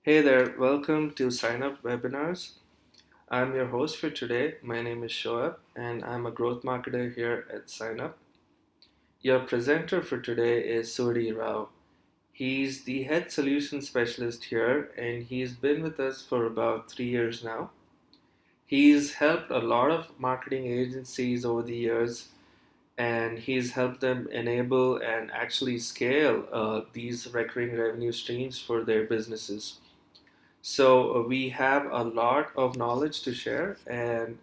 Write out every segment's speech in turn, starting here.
Hey there, welcome to Synup Webinars. I'm your host for today. My name is Shoaib, and I'm a growth marketer here at Synup. Your presenter for today is Sudy Rao. He's the head solution specialist here, and he's been with us for about 3 years now. He's helped a lot of marketing agencies over the years, and he's helped them enable and actually scale these recurring revenue streams for their businesses. So we have a lot of knowledge to share, and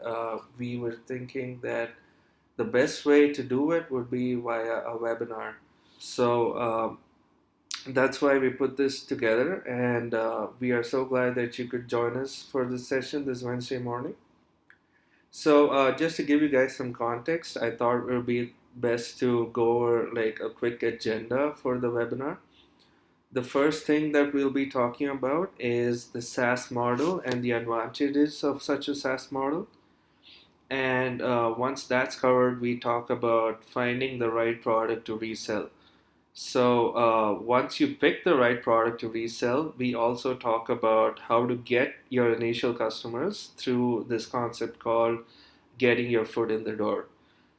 we were thinking that the best way to do it would be via a webinar. So that's why we put this together, and we are so glad that you could join us for this session this Wednesday morning. So just to give you guys some context, I thought it would be best to go over like a quick agenda for the webinar. The first thing that we'll be talking about is the SAS model and the advantages of such a SAS model. And once that's covered, we talk about finding the right product to resell. So once you pick the right product to resell, we also talk about how to get your initial customers through this concept called getting your foot in the door.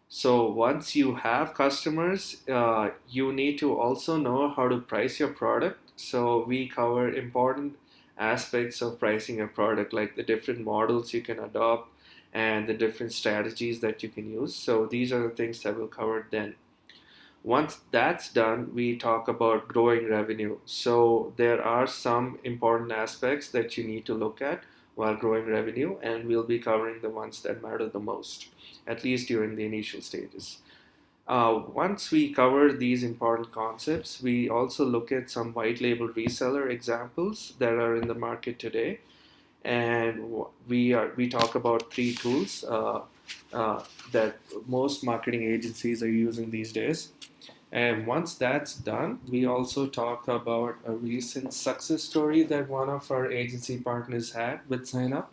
So once you have customers, you need to also know how to price your product. So we cover important aspects of pricing a product, like the different models you can adopt and the different strategies that you can use. So these are the things that we'll cover then. Once that's done, we talk about growing revenue. So there are some important aspects that you need to look at while growing revenue, and we'll be covering the ones that matter the most, at least during the initial stages. Once we cover these important concepts, we also look at some white label reseller examples that are in the market today, and we talk about three tools that most marketing agencies are using these days. And once that's done, we also talk about a recent success story that one of our agency partners had with Synup.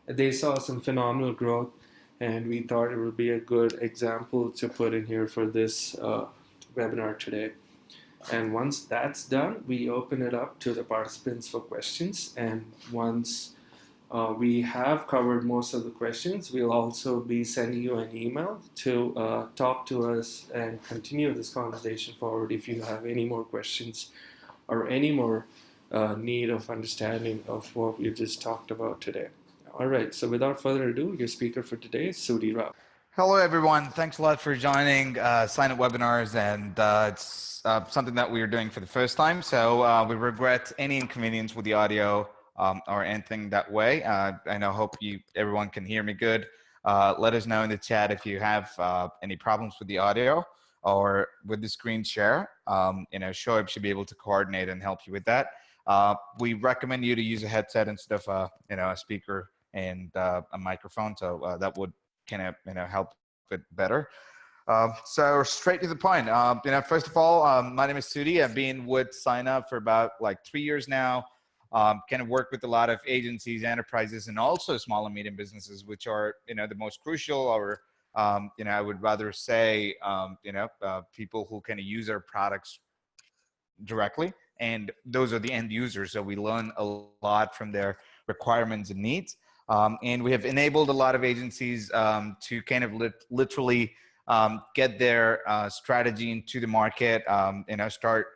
They saw some phenomenal growth, and we thought it would be a good example to put in here for this webinar today. And once that's done, we open it up to the participants for questions. And once we have covered most of the questions, we'll also be sending you an email to talk to us and continue this conversation forward if you have any more questions or any more need of understanding of what we just talked about today. All right, so without further ado, your speaker for today is Sudy Rao. Hello, everyone. Thanks a lot for joining Synup Webinars, and it's something that we are doing for the first time. So we regret any inconvenience with the audio or anything that way. I hope everyone can hear me good. Let us know in the chat if you have any problems with the audio or with the screen share. Shoaib should be able to coordinate and help you with that. We recommend you to use a headset instead of a speaker and a microphone, so that would kind of help it better. So straight to the point. First of all, my name is Sudy. I've been with Synup for about 3 years now. Kind of work with a lot of agencies, enterprises, and also small and medium businesses, which are the most crucial, or I would rather say people who can use our products directly, and those are the end users. So we learn a lot from their requirements and needs. And we have enabled a lot of agencies to kind of literally get their strategy into the market, start,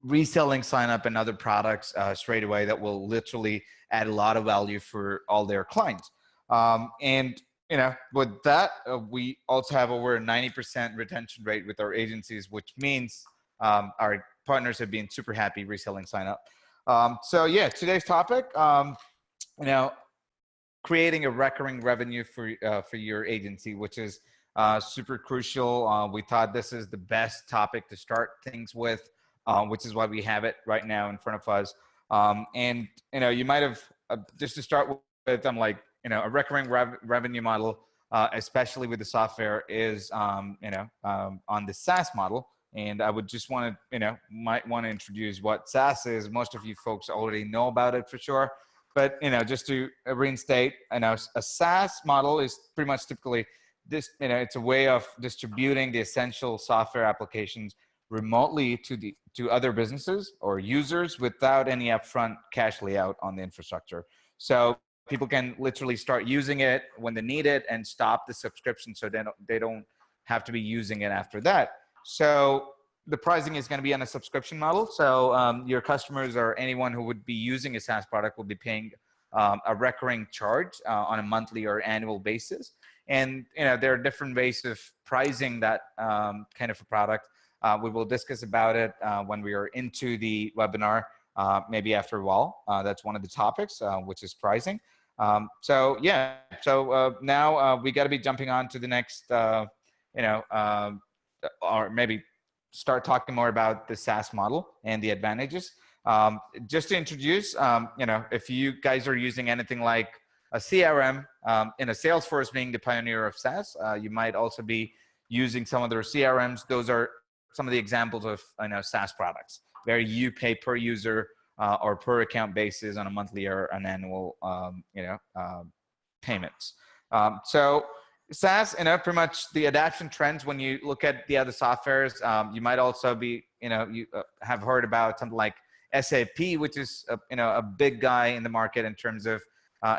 reselling Synup and other products straight away that will literally add a lot of value for all their clients. And with that, we also have over a 90% retention rate with our agencies, which means our partners have been super happy reselling Synup. So yeah, today's topic, creating a recurring revenue for your agency, which is super crucial. We thought this is the best topic to start things with, which is why we have it right now in front of us. And you might have just to start with, I'm like, a recurring revenue model, especially with the software, is on the SAS model. And I would just want to, might want to introduce what SAS is. Most of you folks already know about it for sure. But, just to reinstate, a SaaS model is pretty much typically this, it's a way of distributing the essential software applications remotely to other businesses or users without any upfront cash layout on the infrastructure. So people can literally start using it when they need it and stop the subscription, so they don't have to be using it after that. So the pricing is going to be on a subscription model. So your customers or anyone who would be using a SaaS product will be paying a recurring charge on a monthly or annual basis. And there are different ways of pricing that kind of a product. We will discuss about it when we are into the webinar, maybe after a while. That's one of the topics, which is pricing. So yeah, so now we got to be jumping on to the next, or maybe start talking more about the SaaS model and the advantages. Just to introduce, if you guys are using anything like a CRM, Salesforce being the pioneer of SaaS, you might also be using some of their CRMs. Those are some of the examples of SaaS products, where you pay per user or per account basis on a monthly or an annual payments. So SaaS, pretty much the adoption trends. When you look at the other softwares, you might also be you have heard about something like SAP, which is a big guy in the market in terms of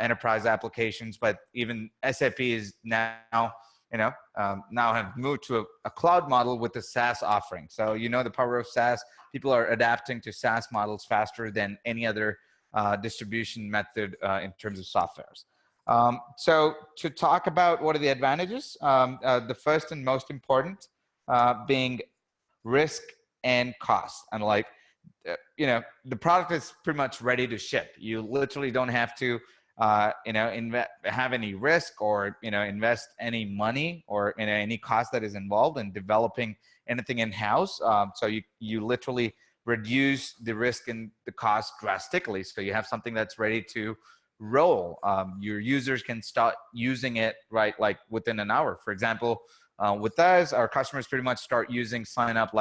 enterprise applications. But even SAP is now now have moved to a cloud model with the SaaS offering. So the power of SaaS. People are adapting to SaaS models faster than any other distribution method in terms of softwares. So to talk about what are the advantages, the first and most important being risk and cost. And the product is pretty much ready to ship. You literally don't have to have any risk or invest any money or any cost that is involved in developing anything in-house. So you literally reduce the risk and the cost drastically. So you have something that's ready to roll. Your users can start using it like within an hour. For example, with us, our customers pretty much start using Synup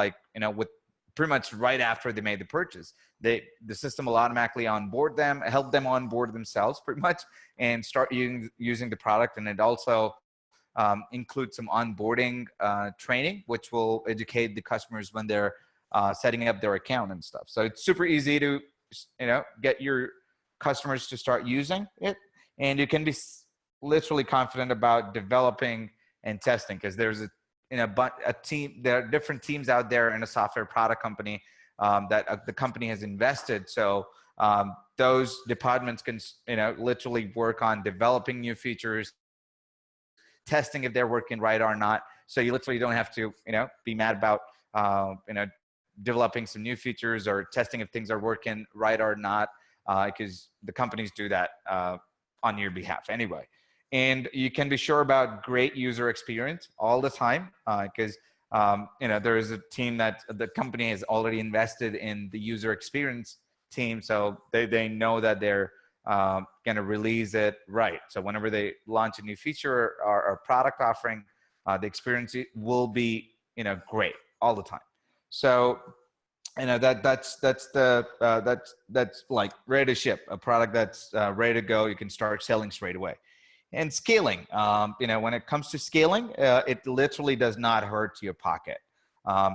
with pretty much right after they made the purchase. The system will automatically onboard them, help them onboard themselves pretty much, and start using the product. And it also includes some onboarding training, which will educate the customers when they're setting up their account and stuff. So it's super easy to get your customers to start using it, and you can be literally confident about developing and testing, because there's a team. There are different teams out there in a software product company that the company has invested. So those departments can literally work on developing new features, testing if they're working right or not. So you literally don't have to be mad about developing some new features or testing if things are working right or not, because the companies do that on your behalf anyway. And you can be sure about great user experience all the time, because there is a team that the company has already invested in the user experience team, so they know that they're going to release it right. So whenever they launch a new feature or product offering, the experience will be great all the time. So that's like ready to ship, a product that's ready to go. You can start selling straight away. And scaling, when it comes to scaling, it literally does not hurt your pocket.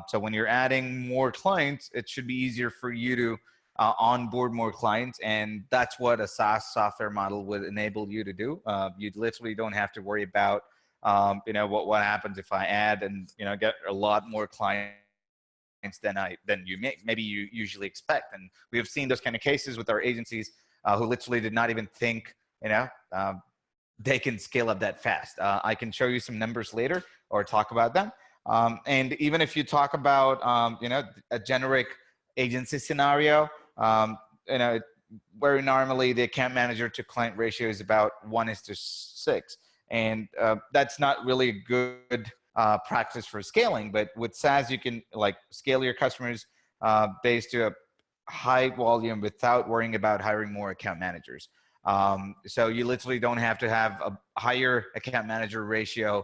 So when you're adding more clients, it should be easier for you to onboard more clients. And that's what a SaaS software model would enable you to do. You literally don't have to worry about, what happens if I add and, get a lot more clients than you maybe you usually expect. And we have seen those kind of cases with our agencies who literally did not even think, they can scale up that fast. I can show you some numbers later or talk about them. And even if you talk about, a generic agency scenario, where normally the account manager to client ratio is about 1:6. And that's not really a good practice for scaling. But with SaaS, you can scale your customers based to a high volume without worrying about hiring more account managers. So you literally don't have to have a higher account manager ratio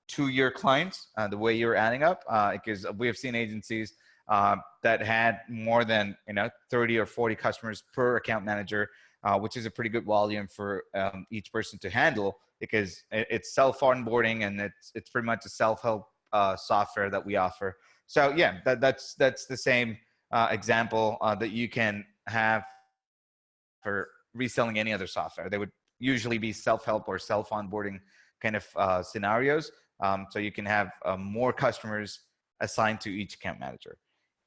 to your clients the way you're adding up, because we have seen agencies that had more than 30 or 40 customers per account manager, which is a pretty good volume for each person to handle, because it's self onboarding and it's pretty much a self-help software that we offer. So yeah, that's the same example that you can have for reselling any other software. They would usually be self-help or self-onboarding kind of scenarios. So you can have more customers assigned to each account manager.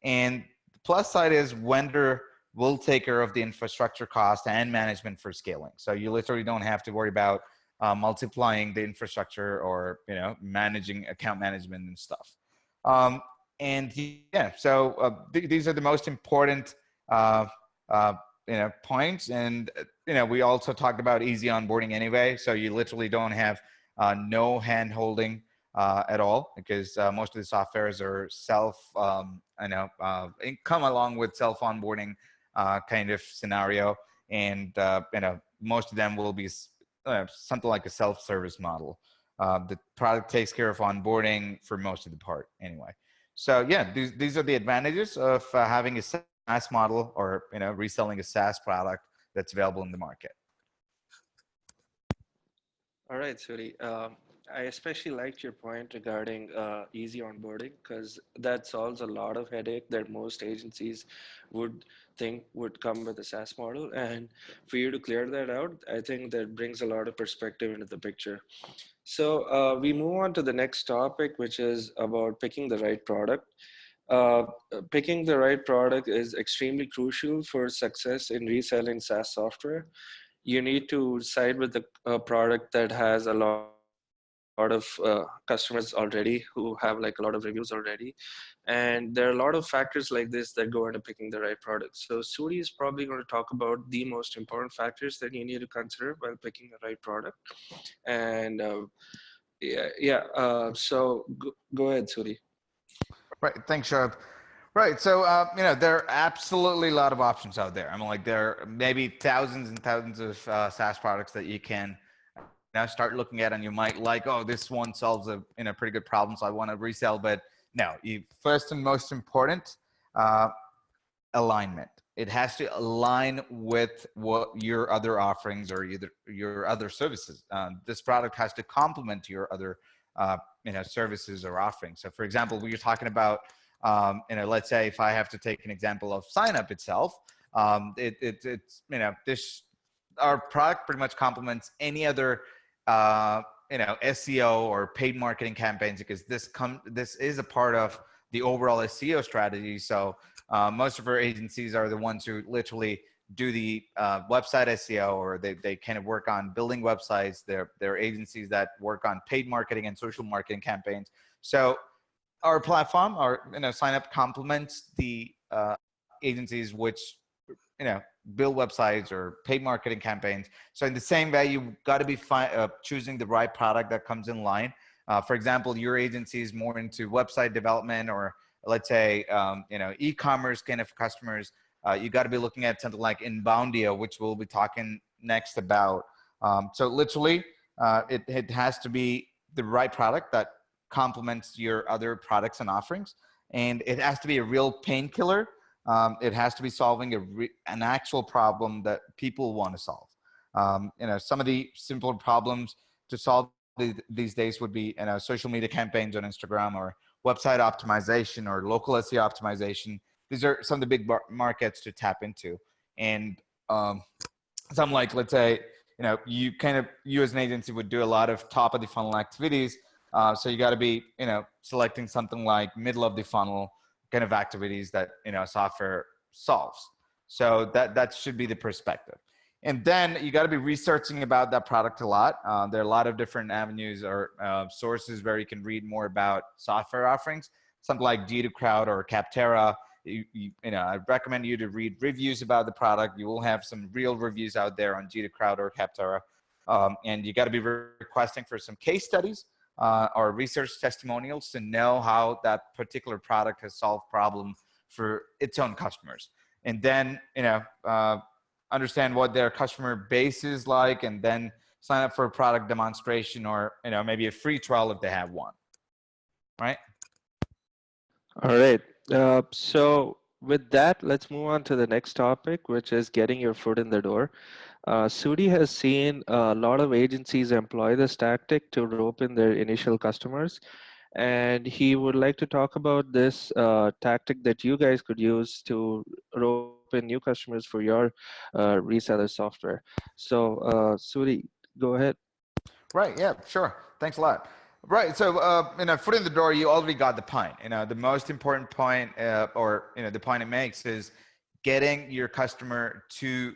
And the plus side is vendor will take care of the infrastructure cost and management for scaling. So you literally don't have to worry about multiplying the infrastructure or managing account management and stuff. And yeah, so these are the most important uh, uh, points. And we also talked about easy onboarding anyway. So you literally don't have no hand holding at all, because most of the softwares are come along with self onboarding kind of scenario, and most of them will be something like a self-service model. The product takes care of onboarding for most of the part anyway. So yeah, these are the advantages of having a SaaS model, or reselling a SaaS product that's available in the market. All right, Sudy. I especially liked your point regarding easy onboarding, because that solves a lot of headache that most agencies would think would come with a SaaS model. And for you to clear that out, I think that brings a lot of perspective into the picture. So we move on to the next topic, which is about picking the right product. Uh, Picking the right product is extremely crucial for success in reselling SaaS software. You need to side with the product that has a lot of customers already, who have like a lot of reviews already. And there are a lot of factors like this that go into picking the right product. So Sudi is probably going to talk about the most important factors that you need to consider while picking the right product. And so go ahead, Sudi. Right. Thanks, Shoaib. Right. So, there are absolutely a lot of options out there. I mean, like, there are maybe thousands and thousands of SaaS products that you can now start looking at, and you might like, oh, this one solves a pretty good problem, so I want to resell. But no, first and most important, uh, alignment. It has to align with what your other offerings or either your other services. This product has to complement your other services or offerings. So for example, we are talking about let's say if I have to take an example of Synup itself, it's this our product pretty much complements any other SEO or paid marketing campaigns, because this is a part of the overall SEO strategy. So most of our agencies are the ones who literally do the website SEO, or they kind of work on building websites. They're agencies that work on paid marketing and social marketing campaigns. So our platform, our Synup complements the agencies which build websites or paid marketing campaigns. So in the same way, you got to be choosing the right product that comes in line. For example, your agency is more into website development, or let's say e-commerce kind of customers. You got to be looking at something like InboundEO, which we'll be talking next about. So literally, it has to be the right product that complements your other products and offerings, and it has to be a real painkiller. It has to be solving an actual problem that people want to solve. Some of the simpler problems to solve these days would be social media campaigns on Instagram, or website optimization, or local SEO optimization. These are some of the big markets to tap into. And some, like, let's say, you as an agency would do a lot of top of the funnel activities. So you got to be, selecting something like middle of the funnel kind of activities that, software solves. So that should be the perspective. And then you got to be researching about that product a lot. There are a lot of different avenues or sources where you can read more about software offerings, something like G2Crowd or Capterra. I recommend you to read reviews about the product. You will have some real reviews out there on G2Crowd or Capterra. And you got to be requesting for some case studies or research testimonials to know how that particular product has solved problem for its own customers. And then, understand what their customer base is like, and then sign up for a product demonstration, or maybe a free trial if they have one. Right? All right. So with that, let's move on to the next topic, which is getting your foot in the door. Sudi has seen a lot of agencies employ this tactic to rope in their initial customers. and he would like to talk about this tactic that you guys could use to rope in new customers for your reseller software. So, Sudy, go ahead. Right. Yeah. Sure. Thanks a lot. Right. So, foot in the door, you already got the point. The most important point, or the point it makes is getting your customer to,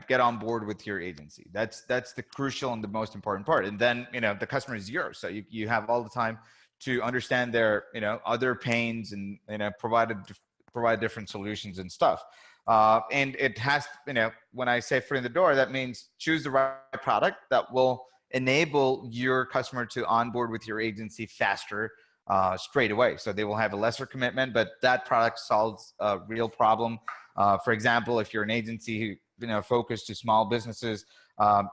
get on board with your agency. That's the crucial and the most important part. And then, the customer is yours, so you have all the time to understand their, other pains and provide different solutions and stuff. And it has, when I say foot in the door, that means choose the right product that will enable your customer to onboard with your agency faster, straight away. So they will have a lesser commitment, but that product solves a real problem. For example, if you're an agency who, focused to small businesses,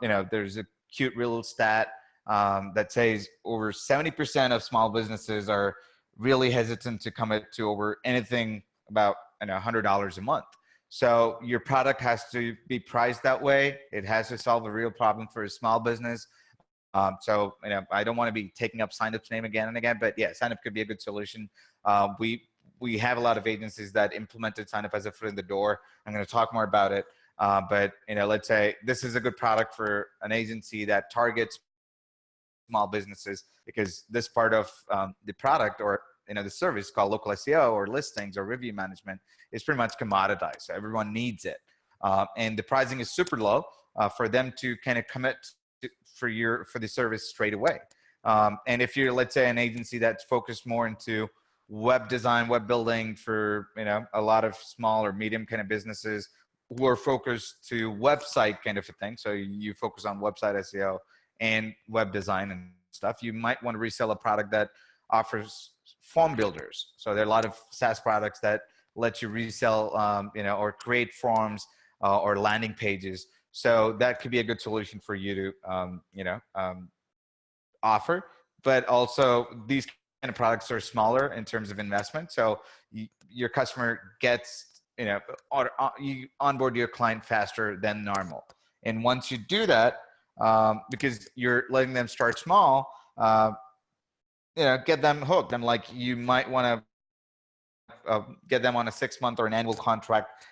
there's a cute real stat that says over 70% of small businesses are really hesitant to commit to over anything about $100 a month. So your product has to be priced that way. It has to solve a real problem for a small business. So I don't want to be taking up Synup's name again and again, but yeah, Synup could be a good solution. We have a lot of agencies that implemented Synup as a foot in the door. I'm going to talk more about it. But let's say this is a good product for an agency that targets small businesses, because this part of the product, or the service called local SEO or listings or review management, is pretty much commoditized. So everyone needs it, and the pricing is super low for them to kind of commit for the service straight away. And if you're, let's say, an agency that's focused more into web design, web building for a lot of small or medium kind of businesses who are focused to website kind of a thing, so you focus on website SEO and web design and stuff, you might want to resell a product that offers form builders. So there are a lot of SaaS products that let you resell, or create forms or landing pages. So that could be a good solution for you to, offer. But also, these kind of products are smaller in terms of investment. So your customer gets, you onboard your client faster than normal. And once you do that, because you're letting them start small, get them hooked. And like, you might want to get them on a 6-month or an annual contract,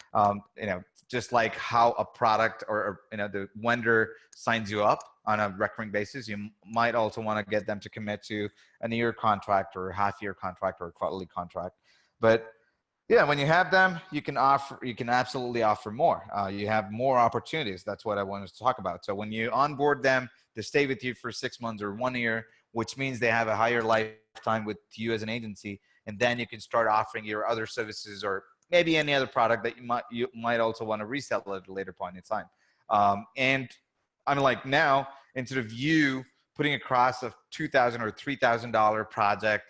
just like how a product or the vendor signs you up on a recurring basis. You might also want to get them to commit to a year contract or a half-year contract or a quarterly contract. But yeah, when you have them, you can absolutely offer more. You have more opportunities. That's what I wanted to talk about. So when you onboard them, they stay with you for 6 months or 1 year, which means they have a higher lifetime with you as an agency. And then you can start offering your other services, or maybe any other product that you might also want to resell at a later point in time. And I'm like, now, instead of you putting across a $2,000 or $3,000 project,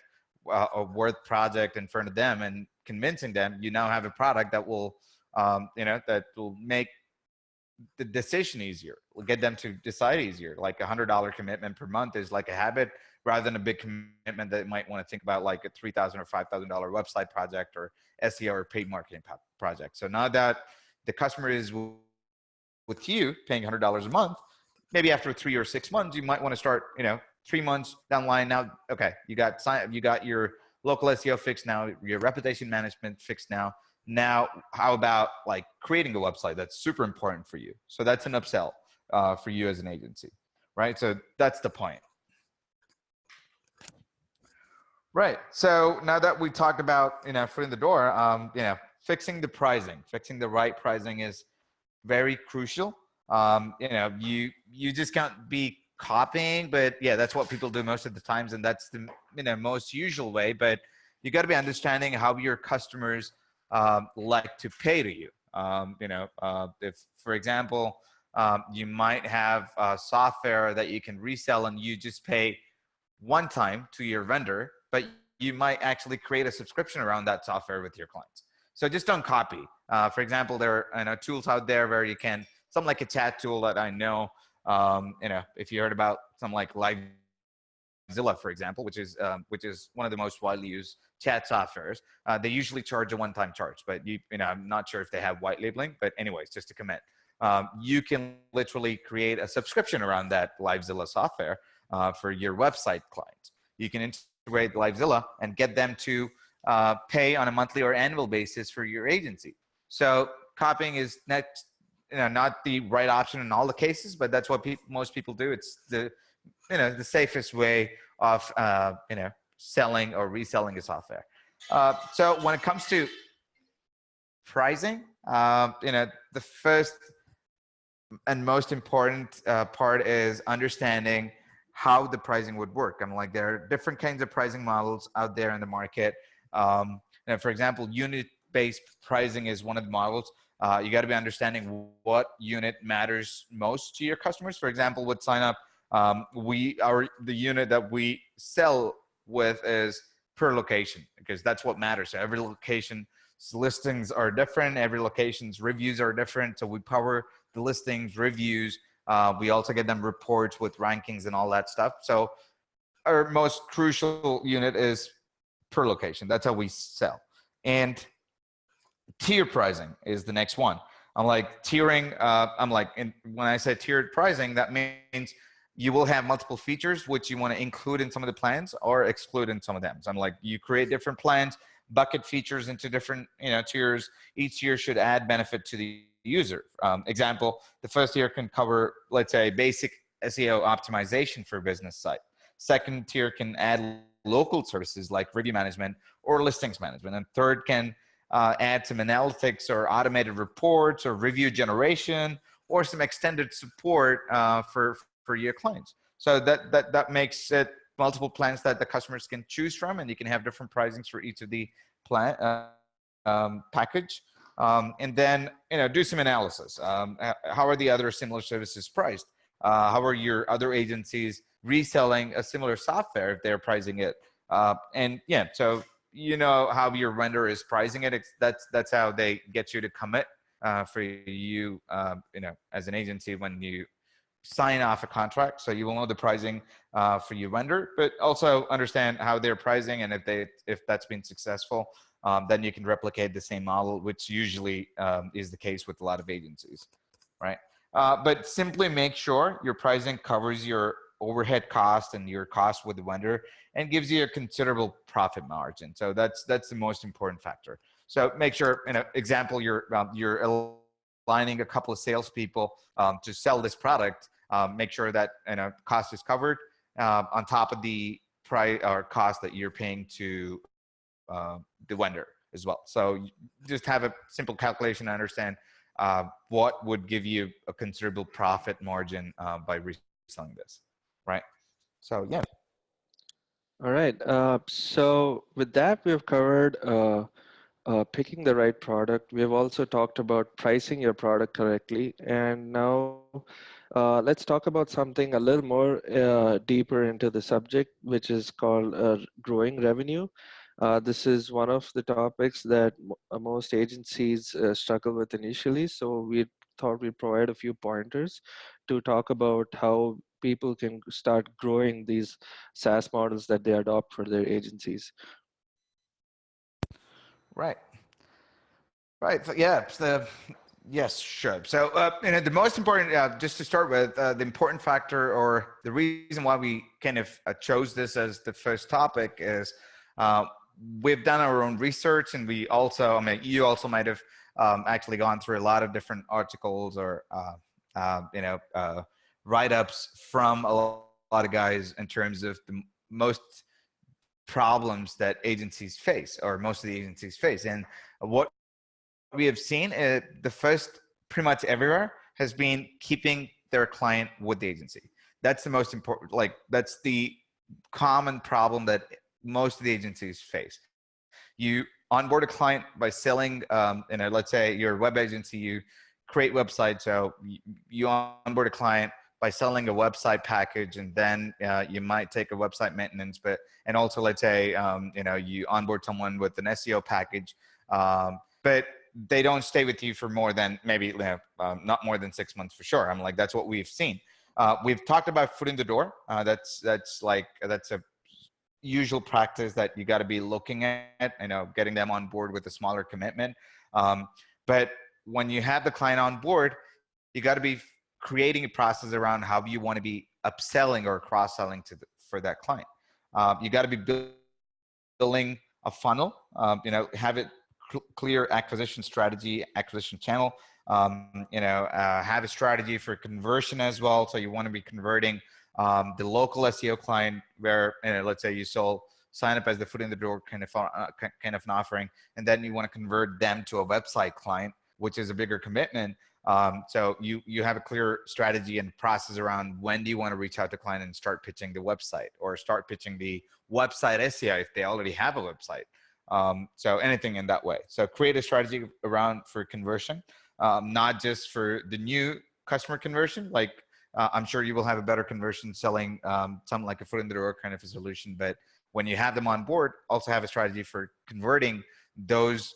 a worth project in front of them and convincing them, you now have a product that will, that will make the decision easier, will get them to decide easier. Like $100 commitment per month is like a habit, rather than a big commitment that you might want to think about, like a $3,000 or $5,000 website project or SEO or paid marketing project. So now that the customer is with you paying $100 a month, maybe after 3 or 6 months, you might want to start, 3 months down the line. Now, okay, you got your local SEO fixed now, your reputation management fixed now. Now, how about like creating a website? That's super important for you. So that's an upsell for you as an agency, right? So that's the point. Right. So now that we talked about, foot in the door, fixing the pricing, fixing the right pricing is very crucial. You just can't be copying, but yeah, that's what people do most of the times, and that's the most usual way. But you got to be understanding how your customers like to pay to you. If, for example, you might have software that you can resell, and you just pay one time to your vendor, but you might actually create a subscription around that software with your clients. So just don't copy. For example, there are tools out there where you can, something like a chat tool that I know, if you heard about something like Livezilla, for example, which is one of the most widely used chat softwares. They usually charge a one-time charge, but I'm not sure if they have white labeling, but anyways, just to commit, you can literally create a subscription around that Livezilla software for your website clients. you can integrate Livezilla and get them to pay on a monthly or annual basis for your agency. So copying is not the right option in all the cases, but that's what most people do. It's the safest way of selling or reselling a software. So when it comes to pricing, the first and most important part is understanding how the pricing would work. I'm like, there are different kinds of pricing models out there in the market. For example, unit-based pricing is one of the models. You got to be understanding what unit matters most to your customers. For example, with Synup, the unit that we sell with is per location, because that's what matters. So every location's listings are different. Every location's reviews are different. So we power the listings, reviews. We also get them reports with rankings and all that stuff. So our most crucial unit is per location. That's how we sell. And tier pricing is the next one. I'm like tiering. When I say tiered pricing, that means you will have multiple features which you want to include in some of the plans or exclude in some of them. So I'm like, you create different plans, bucket features into different tiers. Each tier should add benefit to the user. Example, the first tier can cover, let's say, basic SEO optimization for a business site. Second tier can add local services like review management or listings management. And third can add some analytics or automated reports or review generation or some extended support for your clients. So that makes it multiple plans that the customers can choose from, and you can have different pricings for each of the plan package. And then do some analysis. How are the other similar services priced? How are your other agencies reselling a similar software if they're pricing it? So how your vendor is pricing it. That's how they get you to commit for you, as an agency when you sign off a contract. So you will know the pricing for your vendor, but also understand how they're pricing, and if that's been successful, then you can replicate the same model, which usually is the case with a lot of agencies, right? But simply make sure your pricing covers your overhead cost and your cost with the vendor and gives you a considerable profit margin. So that's the most important factor. So make sure, example, you're aligning a couple of salespeople to sell this product. Make sure that cost is covered on top of the price or cost that you're paying to the vendor as well. So just have a simple calculation to understand what would give you a considerable profit margin by reselling this, right? So yeah. All right. So with that, we've covered picking the right product. We have also talked about pricing your product correctly. And now let's talk about something a little more deeper into the subject, which is called growing revenue. This is one of the topics that most agencies struggle with initially. So we thought we'd provide a few pointers to talk about how people can start growing these SaaS models that they adopt for their agencies. Right. Right. So, yeah. Yes, sure. So, the most important, just to start with, the important factor or the reason why we kind of chose this as the first topic is we've done our own research, and we also, you also might have actually gone through a lot of different articles or, write-ups from a lot of guys in terms of the most problems that agencies face, or most of the agencies face. And what we have seen the first pretty much everywhere has been keeping their client with the agency. That's the most important, that's the common problem that most of the agencies face. You onboard a client by selling, let's say you're a web agency, you create websites. So you onboard a client by selling a website package, and then you might take a website maintenance, and also let's say, you onboard someone with an SEO package, but they don't stay with you for more than maybe not more than 6 months for sure. That's what we've seen. We've talked about foot in the door. That's a usual practice that you got to be looking at, getting them on board with a smaller commitment. But when you have the client on board, you got to be creating a process around how you want to be upselling or cross-selling for that client. You got to be building a funnel, have it clear acquisition strategy, acquisition channel, have a strategy for conversion as well. So you want to be converting the local SEO client where, let's say you sold sign up as the foot in the door kind of an offering, and then you want to convert them to a website client, which is a bigger commitment. So you have a clear strategy and process around when do you want to reach out to client and start pitching the website or start pitching the website SEO if they already have a website. So anything in that way. So create a strategy around for conversion, not just for the new customer conversion. Like I'm sure you will have a better conversion selling something like a foot in the door kind of a solution. But when you have them on board, also have a strategy for converting those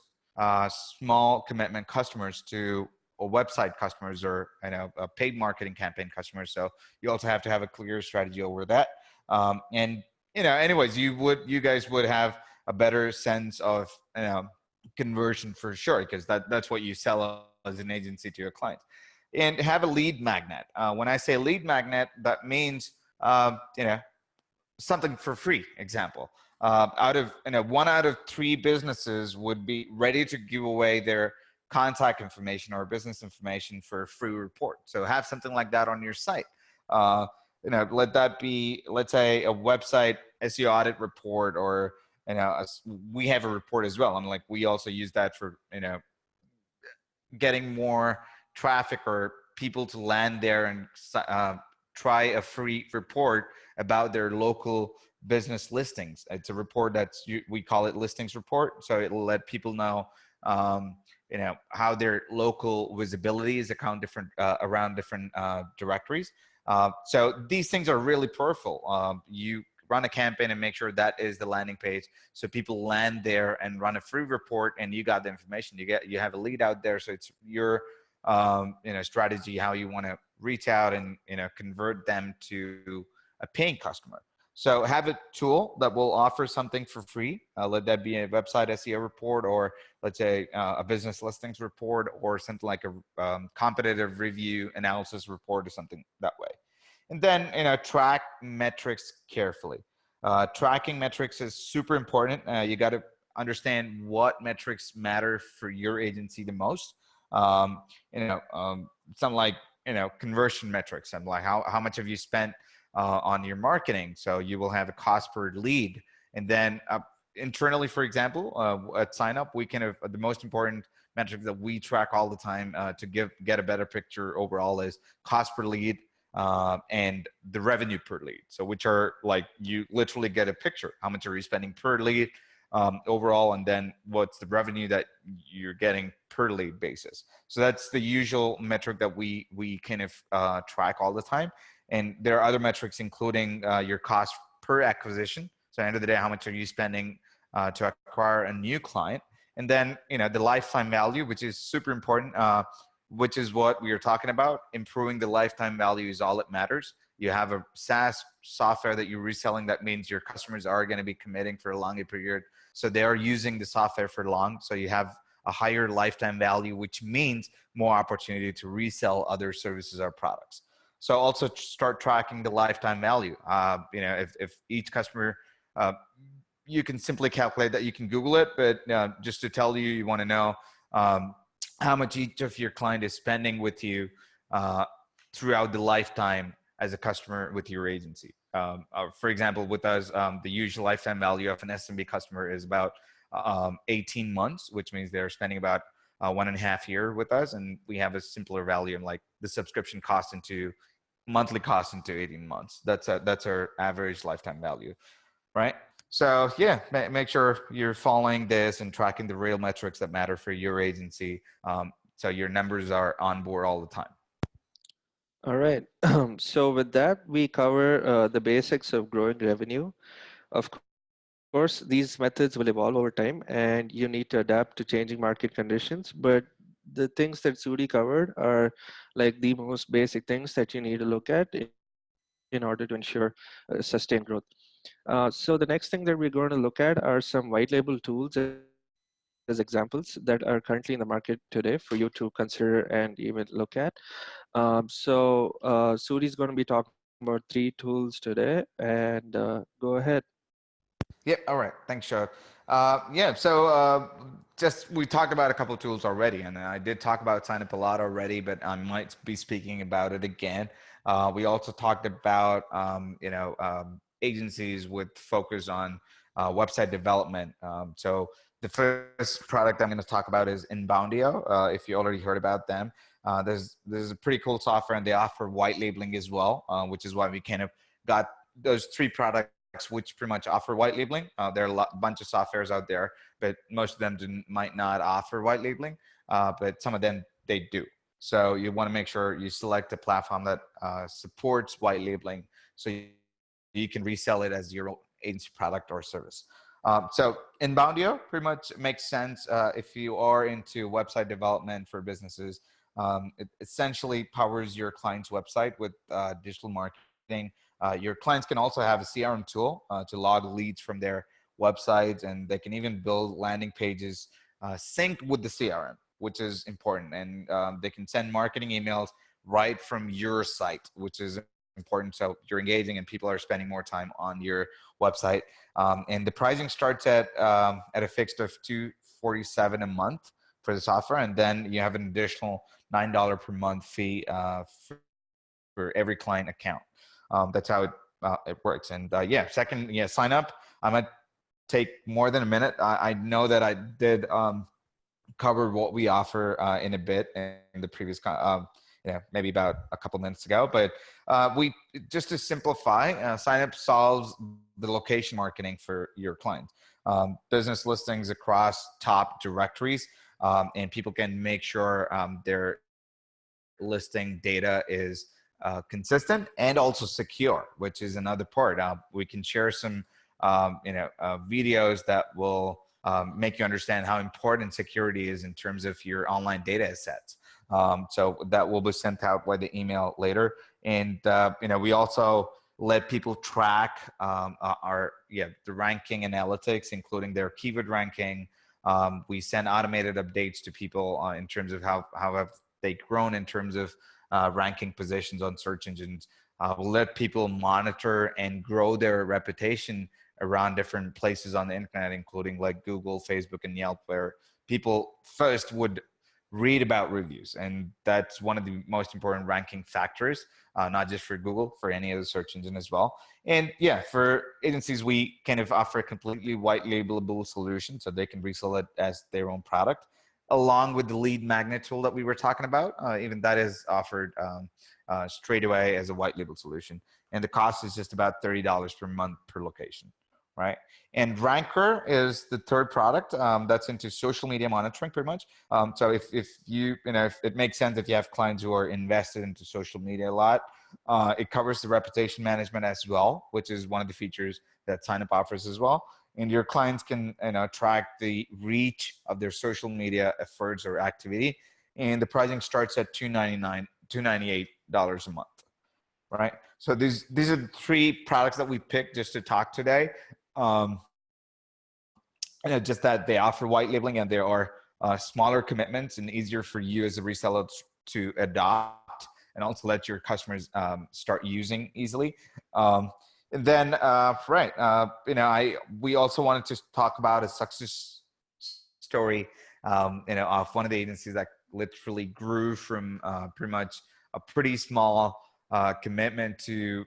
small commitment customers to website customers or a paid marketing campaign customers. So you also have to have a clear strategy over that. And anyways, you guys would have a better sense of conversion for sure, because that's what you sell as an agency to your clients. And have a lead magnet. When I say lead magnet, that means something for free. Example, out of 1 out of 3 businesses would be ready to give away their contact information or business information for a free report. So have something like that on your site. Let that be, let's say, a website SEO audit report, or we have a report as well. And we also use that for getting more traffic or people to land there and try a free report about their local business listings. It's a report we call it listings report. So it'll let people know, how their local visibility is around different directories. So these things are really powerful. You run a campaign and make sure that is the landing page, so people land there and run a free report, and you got the information. You have a lead out there, so it's your strategy how you want to reach out and convert them to a paying customer. So have a tool that will offer something for free. Let that be a website SEO report, or let's say a business listings report, or something like a competitive review analysis report, or something that way. And then track metrics carefully. Tracking metrics is super important. You got to understand what metrics matter for your agency the most. Something like conversion metrics, and like how much have you spent on your marketing. So you will have a cost per lead. And then internally, for example, at Synup, we can have the most important metric that we track all the time to get a better picture overall is cost per lead and the revenue per lead. So which are you literally get a picture. How much are you spending per lead overall, and then what's the revenue that you're getting per lead basis. So that's the usual metric that we kind of track all the time. And there are other metrics, including your cost per acquisition. So at the end of the day, how much are you spending to acquire a new client? And then, the lifetime value, which is super important, which is what we are talking about. Improving the lifetime value is all that matters. You have a SaaS software that you're reselling. That means your customers are going to be committing for a longer period. So they are using the software for long. So you have a higher lifetime value, which means more opportunity to resell other services or products. So also start tracking the lifetime value. If each customer, you can simply calculate that. You can Google it, but just to tell you, you want to know how much each of your client is spending with you throughout the lifetime as a customer with your agency. For example, with us, the usual lifetime value of an SMB customer is about 18 months, which means they're spending about 1.5 years with us. And we have a simpler value in the subscription cost into monthly cost into 18 months. That's our average lifetime value, right? So yeah, make sure you're following this and tracking the real metrics that matter for your agency. So your numbers are on board all the time. All right. So with that, we cover the basics of growing revenue. Of course, these methods will evolve over time, and you need to adapt to changing market conditions. But the things that Sudy covered are the most basic things that you need to look at in order to ensure sustained growth. So the next thing that we're going to look at are some white label tools as examples that are currently in the market today for you to consider and even look at. Sudy is going to be talking about 3 tools today, and go ahead. Yep. All right. Thanks, Show. Yeah. So just we talked about a couple of tools already, and I did talk about Sign Up a lot already, but I might be speaking about it again. We also talked about agencies with focus on website development. So the first product I'm going to talk about is InboundEO. If you already heard about them, there's a pretty cool software, and they offer white labeling as well, which is why we kind of got those three products which pretty much offer white labeling. There are bunch of softwares out there, but most of them might not offer white labeling, but some of them they do. So you want to make sure you select a platform that supports white labeling, so you can resell it as your own agency product or service. So InboundEO pretty much makes sense if you are into website development for businesses. It essentially powers your client's website with digital marketing. Your clients can also have a CRM tool to log leads from their websites, and they can even build landing pages synced with the CRM, which is important. And they can send marketing emails right from your site, which is important. So you're engaging and people are spending more time on your website. And the pricing starts at a fixed of $247 a month for the software, and then you have an additional $9 per month fee for every client account. That's how it works. And second, sign up. I might take more than a minute. I know that I did cover what we offer in a bit in the previous, maybe about a couple minutes ago. But we just to simplify, sign up solves the location marketing for your clients. Business listings across top directories, and people can make sure their listing data is consistent and also secure, which is another part. We can share some videos that will make you understand how important security is in terms of your online data assets. So that will be sent out by the email later. And we also let people track the ranking analytics, including their keyword ranking. We send automated updates to people in terms of how have they grown in terms of ranking positions on search engines. We'll let people monitor and grow their reputation around different places on the internet, including like Google, Facebook, and Yelp, where people first would read about reviews. And that's one of the most important ranking factors, not just for Google, for any other search engine as well. And for agencies, we kind of offer a completely white labelable solution so they can resell it as their own product, along with the lead magnet tool that we were talking about. Even that is offered straight away as a white label solution. And the cost is just about $30 per month per location, right? And Rancor is the third product that's into social media monitoring pretty much. So if it makes sense if you have clients who are invested into social media a lot. It covers the reputation management as well, which is one of the features that Signup offers as well. And your clients can track the reach of their social media efforts or activity. And the pricing starts at $298 a month, right? So these are the three products that we picked just to talk today. Just that they offer white labeling, and there are smaller commitments and easier for you as a reseller to adopt, and also let your customers start using easily. And then, we also wanted to talk about a success story, of one of the agencies that literally grew from pretty much a pretty small commitment to,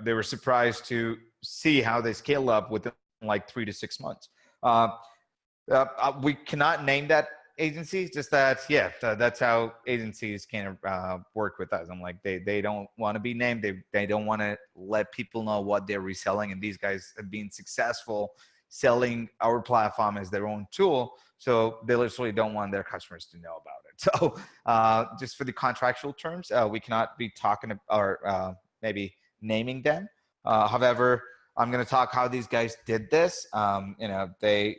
they were surprised to see how they scale up within like 3 to 6 months. We cannot name that agency, just that, that's how agencies kind of work with us. I'm like, they don't want to be named. They don't want to let people know what they're reselling. And these guys have been successful selling our platform as their own tool. So they literally don't want their customers to know about it. So just for the contractual terms, we cannot be talking or maybe naming them. However, I'm going to talk how these guys did this. They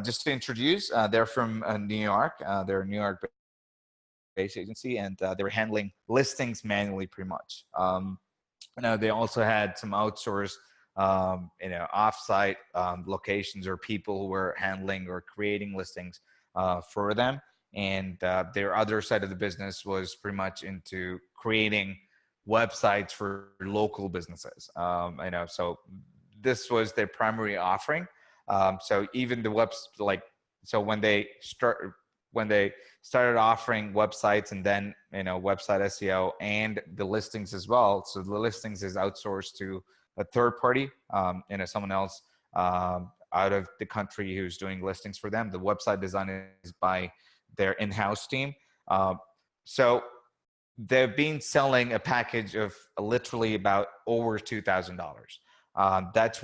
just to introduce, they're from New York. They're a New York-based agency, and they were handling listings manually, pretty much. They also had some outsourced, offsite locations or people who were handling or creating listings for them. And their other side of the business was pretty much into creating websites for local businesses. So this was their primary offering. So even the webs like, so when they started offering websites and then, you know, website SEO and the listings as well. So the listings is outsourced to a third party, you know, someone else out of the country who's doing listings for them. The website design is by their in-house team. So they've been selling a package of literally about over $2,000. That's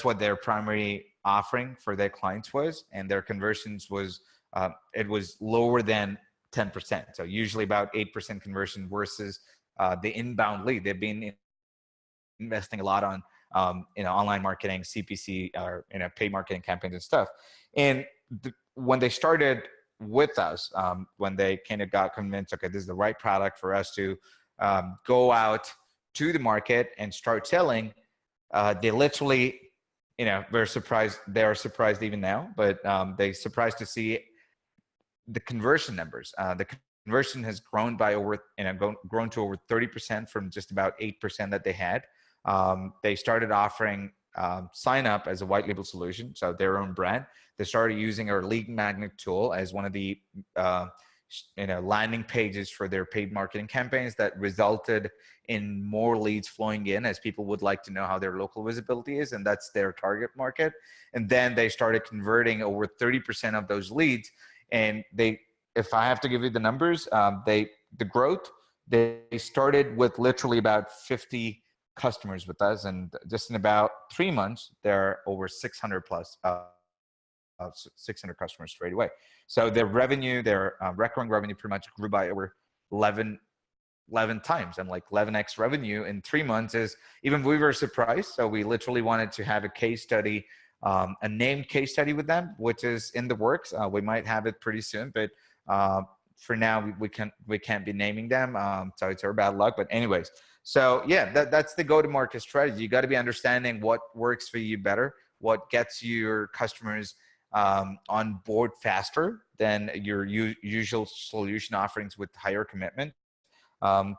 what their primary offering for their clients was, and their conversions was it was lower than 10%. So usually about 8% conversion versus the inbound lead. They've been investing a lot on you know, online marketing, CPC, or, you know, paid marketing campaigns and stuff. And when they started with us, when they kind of got convinced, okay, this is the right product for us to go out to the market and start selling, they literally, you know, were surprised. They are surprised even now, but they surprised to see the conversion numbers. The conversion has grown by over, you know, grown to over 30% from just about 8% that they had. They started offering Synup as a white label solution, so their own brand. They started using our lead magnet tool as one of the you know, landing pages for their paid marketing campaigns that resulted in more leads flowing in, as people would like to know how their local visibility is, and that's their target market. And then they started converting over 30% of those leads. And they, if I have to give you the numbers, the growth, they started with literally about 50 customers with us, and just in about 3 months, they're over 600 plus, 600 customers straight away. So their revenue, their recurring revenue pretty much grew by over 11 times, and like 11x revenue in 3 months is, even we were surprised. So we literally wanted to have a case study, a named case study with them, which is in the works. We might have it pretty soon, but for now we can't be naming them. So it's our bad luck, but anyways. So yeah, that's the go-to-market strategy. You got to be understanding what works for you better, what gets your customers on board faster than your usual solution offerings with higher commitment.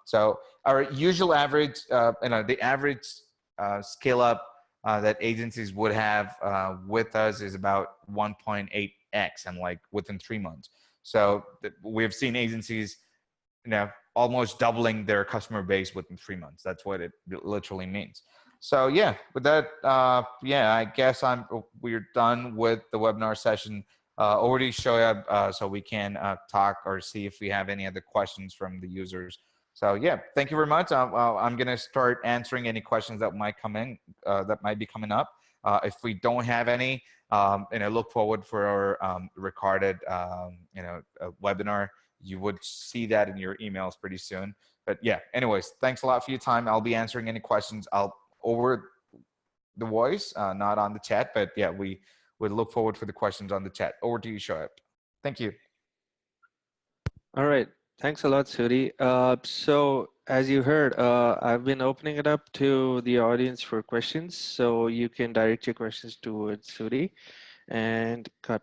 So our usual average, you know, the average scale up that agencies would have with us is about 1.8x, and like within 3 months. So we've seen agencies, you know, almost doubling their customer base within 3 months. That's what it literally means. So yeah, with that, yeah, I guess we're done with the webinar session. Over to you, Shoaib, so we can talk or see if we have any other questions from the users. So yeah, thank you very much. I'm gonna start answering any questions that might come in, that might be coming up. If we don't have any, and I look forward for our recorded, you know, webinar. You would see that in your emails pretty soon. But yeah, anyways, thanks a lot for your time. I'll be answering any questions over the voice, not on the chat. But yeah, we would look forward for the questions on the chat. Over to you, Shoaib. Thank you. All right. Thanks a lot, Sudy. So as you heard, I've been opening it up to the audience for questions. So you can direct your questions towards Sudy and cut.